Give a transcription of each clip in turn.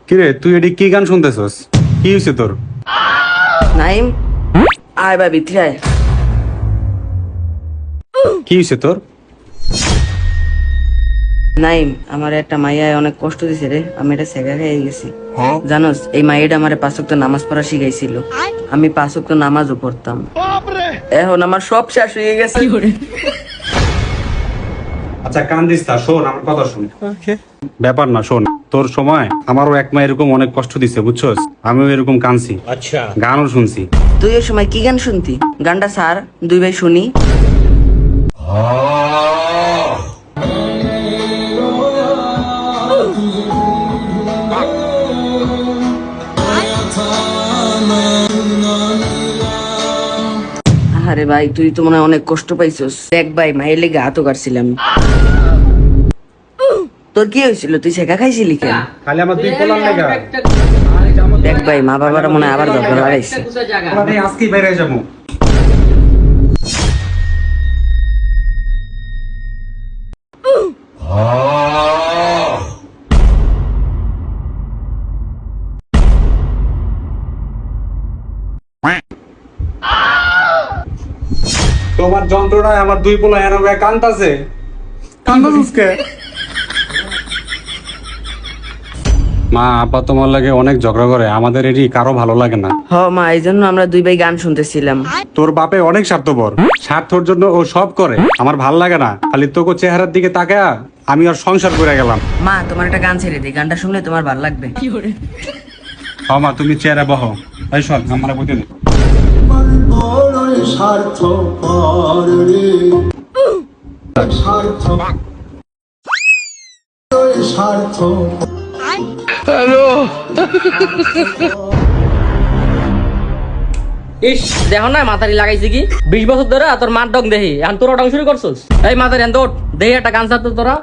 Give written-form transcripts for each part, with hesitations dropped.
কিরে তুই এটি কি গান শুনতেছস? কি হয়েছে তোর? নাইম আয় ভাই ভিতরে আয়। কি হয়েছে তোর? নাইম আমার একটা মাইয়ায় অনেক কষ্ট দিছে রে, আমি এটা সেগা খেয়ে গেছি। জানোস এই মাইয়াটা আমার 5 ওয়াক্ত নামাজ পড়া শিখাইছিল, আমি 5 ওয়াক্ত নামাজও পড়তাম। এখন আমার সব শেষ হয়ে গেছে। আচ্ছা কান্দিস না, শোন আমার কথা শোন। ব্যাপার না, শোন তোর সময় আমারও এক মা এরকম অনেক কষ্ট দিছে বুঝছস, আমিও এরকম কানছি, আচ্ছা গানও শুনছি। তুই ওই সময় কি গান শুনতি? গানটা স্যার দুই ভাই শুনি। আরে ভাই তুই তো মনে হয় অনেক কষ্ট পাইছস। দেখ ভাই মায়ের লেগে হাতও কাটছিলাম। তোর কি হয়েছিল? তুই শেখা খাইছিলি কেন? খালি আমার দুই পোলার লাগা। দেখ ভাই মা বাবারা মনে হয় আবার ঝগড়া লাগাইছে। আমি আজকেই বাইরে যাবো। তোমার যন্ত্রণায় আমার দুই পোলা এর কান্তাছে। কান্তাছে মা আপা তোমার লাগে অনেক ঝগড়া করে, আমাদের এটি কারো ভালো লাগে না। হ মা, এই জন্য আমরা দুই ভাই গান শুনতেছিলাম। তোর বাপে অনেক স্বার্থপর, স্বার্থর জন্য ও সব করে, আমার ভাল লাগে না। খালি তোকে চেহারার দিকে তাকায়া আমি আর সংসার করে গেলাম। মা তোমার একটা গান ছেড়ে দিই, গানটা শুনলে তোমার ভালো লাগবে। হ মা তুমি চেহারা বহো, এই শোন আমার বইতে দে। ইস দেখো না মাথারি লাগাইছে কি 20 বছর ধরে তোর মার ডং দেহি এখন তোরা ডং শুরু করছস। এই মাথারি এন তোর দেহি একটা গান ছাড়তো তোরা।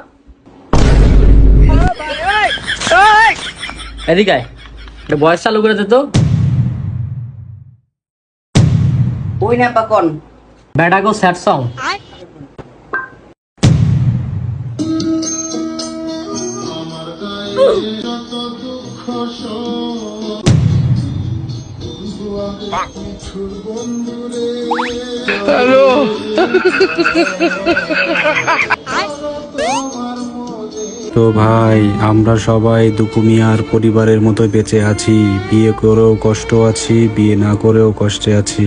এদিকে আয়, একটা বয়স চালু করে দে তো। ওই না পাকন বেটা গো স্যাড সং। তো ভাই আমরা সবাই দুপু মিয়ার পরিবারের মতো বেঁচে আছি, বিয়ে করেও কষ্ট আছি, বিয়ে না করেও কষ্টে আছি।